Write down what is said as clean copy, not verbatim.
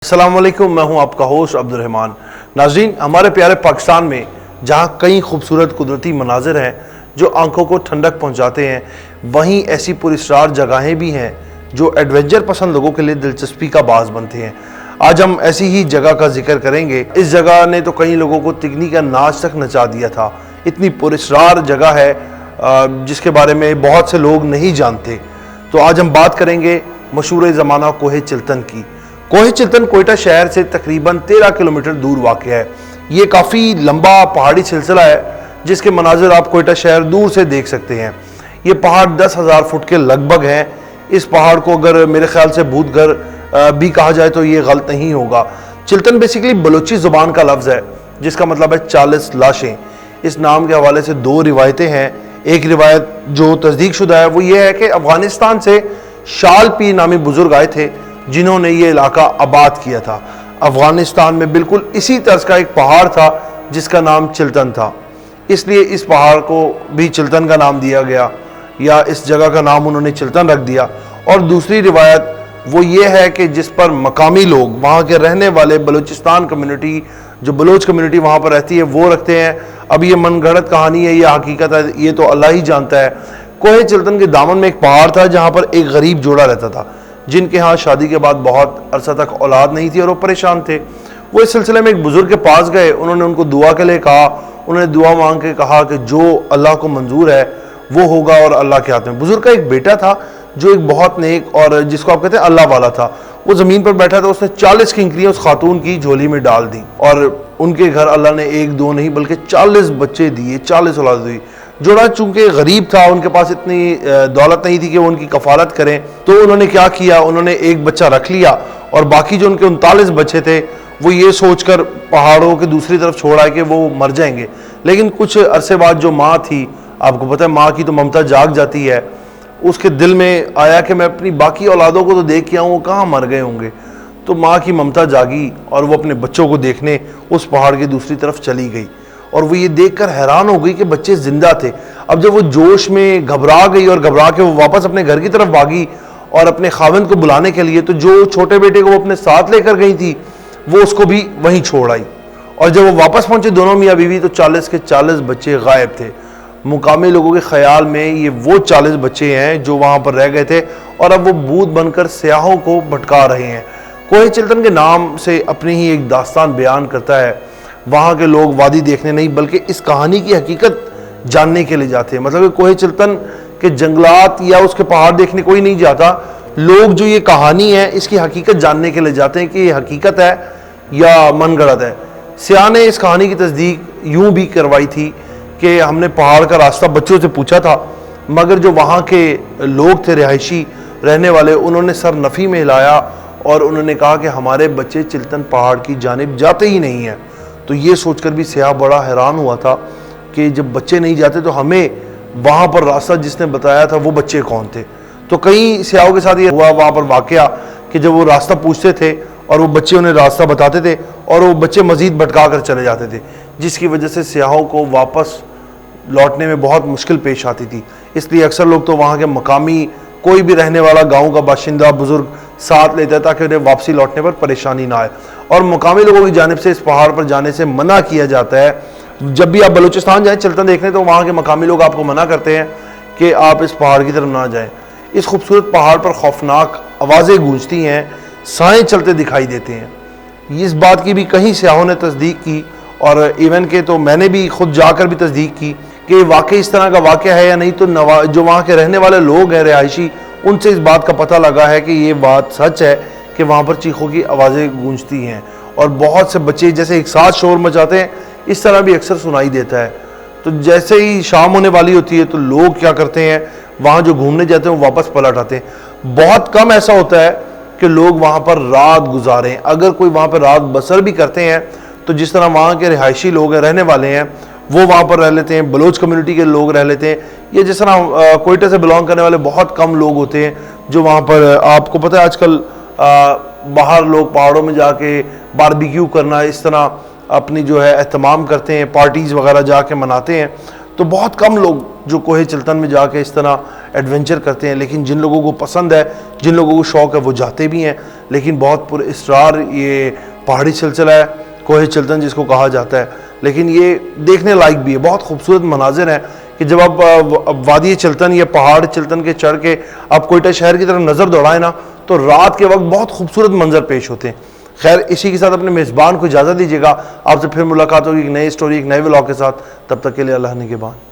अस्सलाम वालेकुम, मैं हूं आपका होस्ट अब्दुर्रहमान। नाज़रीन, हमारे प्यारे पाकिस्तान में जहां कई खूबसूरत कुदरती मनाजिर हैं जो आंखों को ठंडक पहुंचाते हैं, वहीं ऐसी पुरस्कार जगहें भी हैं जो एडवेंचर पसंद लोगों के लिए दिलचस्पी का बाज़ बनते हैं। आज हम ऐसी ही जगह का जिक्र करेंगे। इस जगह ने तो कई लोगों को तिगनी का नाच तक नचा दिया था। इतनी पुरस्कार जगह है जिसके बारे में बहुत से लोग नहीं जानते। तो आज हम बात करेंगे मशहूर ज़माना कोह चिल्तन की। कोह चिल्तन कोयटा शहर से तकरीबन 13 किलोमीटर दूर वाक़ है। ये काफ़ी लंबा पहाड़ी सिलसिला है जिसके मनाजिर आप कोयटा शहर दूर से देख सकते हैं। ये पहाड़ 10,000 फुट के लगभग हैं। इस पहाड़ को अगर मेरे ख्याल से भूतघर भी कहा जाए तो ये गलत नहीं होगा। चिल्तन बेसिकली बलोची ज़ुबान का लफ्ज़ है जिसका मतलब है 40 लाशें। इस नाम के हवाले से दो रिवायतें हैं। एक रिवायत जो तस्दीक शुदा है वो ये है कि अफ़गानिस्तान से शाल पीर नामी बुज़ुर्ग आए थे जिन्होंने ये इलाका आबाद किया था। अफ़गानिस्तान में बिल्कुल इसी तर्ज का एक पहाड़ था जिसका नाम चिल्तन था, इसलिए इस पहाड़ को भी चिल्तन का नाम दिया गया या इस जगह का नाम उन्होंने चिल्तन रख दिया। और दूसरी रिवायत वो ये है कि जिस पर मकामी लोग, वहाँ के रहने वाले बलूचिस्तान कम्युनिटी, जो बलोच कम्युनिटी वहाँ पर रहती है, वो रखते हैं। अब ये मनगढ़ंत कहानी है या हकीकत है ये तो अल्लाह ही जानता है। कोह चिल्तन के दामन में एक पहाड़ था जहाँ पर एक गरीब जोड़ा रहता था जिनके यहाँ शादी के बाद बहुत अरसा तक औलाद नहीं थी और वो परेशान थे। वो इस सिलसिले में एक बुज़ुर्ग के पास गए। उन्होंने उनको दुआ के लिए कहा। उन्होंने दुआ मांग के कहा कि जो अल्लाह को मंजूर है वो होगा और अल्लाह के हाथ में। बुज़ुर्ग का एक बेटा था जो एक बहुत नेक और जिसको आप कहते हैं अल्लाह वाला था। वो ज़मीन पर बैठा था। उसने 40 किंकरियाँ उस खातून की झोली में डाल दी और उनके घर अल्लाह ने एक दो नहीं बल्कि 40 बच्चे दिए, 40 औलाद दी। जोड़ा चूंकि गरीब था, उनके पास इतनी दौलत नहीं थी कि वो उनकी कफालत करें, तो उन्होंने क्या किया, उन्होंने एक बच्चा रख लिया और बाकी जो उनके 39 बच्चे थे वो ये सोचकर पहाड़ों के दूसरी तरफ छोड़ आए कि वो मर जाएंगे। लेकिन कुछ अरसे बाद जो माँ थी, आपको पता है माँ की तो ममता जाग जाती है, उसके दिल में आया कि मैं अपनी बाकी औलादों को तो देख के आऊँ, वो कहाँ मर गए होंगे। तो माँ की ममता जागी और वो अपने बच्चों को देखने उस पहाड़ की दूसरी तरफ चली गई और वो ये देखकर हैरान हो गई कि बच्चे जिंदा थे। अब जब वो जोश में घबरा गई और घबरा के वो वापस अपने घर की तरफ भागी और अपने खाविंद को बुलाने के लिए, तो जो छोटे बेटे को वो अपने साथ लेकर गई थी वो उसको भी वहीं छोड़ आई। और जब वो वापस पहुंचे दोनों मियाँ बीवी, तो 40 के 40 बच्चे गायब थे। मुकामी लोगों के ख्याल में ये वो 40 बच्चे हैं जो वहाँ पर रह गए थे और अब वो भूत बनकर सयाहों को भटका रहे हैं। कोह चिल्तन के नाम से अपनी ही एक दास्तान बयान करता है। वहाँ के लोग वादी देखने नहीं बल्कि इस कहानी की हकीकत जानने के लिए जाते हैं। मतलब कोह चिल्तन के जंगलात या उसके पहाड़ देखने कोई नहीं जाता। लोग जो ये कहानी है इसकी हकीकत जानने के लिए जाते हैं कि ये हकीकत है या मनगढ़ंत है। सियाह ने इस कहानी की तस्दीक यूं भी करवाई थी कि हमने पहाड़ का रास्ता बच्चों से पूछा था, मगर जो वहाँ के लोग थे रिहायशी रहने वाले, उन्होंने सर नफ़ी में हिलाया और उन्होंने कहा कि हमारे बच्चे चिल्तन पहाड़ की जानिब जाते ही नहीं हैं। तो ये सोचकर भी सियाह बड़ा हैरान हुआ था कि जब बच्चे नहीं जाते तो हमें वहाँ पर रास्ता जिसने बताया था वो बच्चे कौन थे। तो कई सियाहों के साथ ये हुआ वहाँ पर वाक़या कि जब वो रास्ता पूछते थे और वो बच्चे उन्हें रास्ता बताते थे और वो बच्चे मज़ीद भटका कर चले जाते थे, जिसकी वजह से सियाहों को वापस लौटने में बहुत मुश्किल पेश आती थी। इसलिए अक्सर लोग तो वहाँ के मकामी कोई भी रहने वाला गाँव का बाशिंदा बुज़ुर्ग साथ लेता है ताकि उन्हें वापसी लौटने पर परेशानी ना आए। और मुकामी लोगों की जानिब से इस पहाड़ पर जाने से मना किया जाता है। जब भी आप बलूचिस्तान जाएं चिल्तन देखने, तो वहाँ के मकामी लोग आपको मना करते हैं कि आप इस पहाड़ की तरफ ना जाएं। इस खूबसूरत पहाड़ पर खौफनाक आवाज़ें गूंजती हैं, साएँ चलते दिखाई देते हैं। इस बात की भी कई सियाहों ने तस्दीक की और इवन के तो मैंने भी खुद जाकर भी तस्दीक की कि वाकई इस तरह का वाक़या है या नहीं। तो जो वहाँ के रहने वाले लोग हैं रिहायशी, उनसे इस बात का पता लगा है कि ये बात सच है कि वहाँ पर चीखों की आवाज़ें गूंजती हैं और बहुत से बच्चे जैसे एक साथ शोर मचाते हैं, इस तरह भी अक्सर सुनाई देता है। तो जैसे ही शाम होने वाली होती है तो लोग क्या करते हैं, वहाँ जो घूमने जाते हैं वो वापस पलट आते हैं। बहुत कम ऐसा होता है कि लोग वहाँ पर रात गुजारें। अगर कोई वहाँ पर रात बसर भी करते हैं तो जिस तरह वहाँ के रिहायशी लोग हैं, रहने वाले हैं, वो वहाँ पर रह लेते हैं, बलोच कम्युनिटी के लोग रह लेते हैं। ये जिस तरह कोयटा से बिलोंग करने वाले बहुत कम लोग होते हैं जो वहाँ पर, आपको पता है आजकल बाहर लोग पहाड़ों में जाके बारबेक्यू करना, इस तरह अपनी जो है एहतमाम करते हैं, पार्टीज़ वगैरह जाके मनाते हैं। تو بہت کم لوگ جو کوہ چلتن میں جا کے اس طرح ایڈونچر کرتے ہیں، لیکن جن لوگوں کو پسند ہے، جن لوگوں کو شوق ہے، وہ جاتے بھی ہیں۔ لیکن بہت پر اسرار یہ پہاڑی سلسلہ ہے کوہ چلتن جس کو کہا جاتا ہے، لیکن یہ دیکھنے لائق بھی ہے، بہت خوبصورت مناظر ہیں کہ جب آپ وادی چلتن یا پہاڑ چلتن کے چڑھ کے آپ کوئٹہ شہر کی طرف نظر دوڑائیں نا تو رات کے وقت بہت خوبصورت منظر پیش ہوتے ہیں۔ خیر اسی کے ساتھ اپنے میزبان کو اجازت دیجیے گا، آپ سے پھر ملاقات ہوگی ایک نئی سٹوری، ایک نئے ولاگ کے ساتھ، تب تک کے لیے اللہ نگہبان۔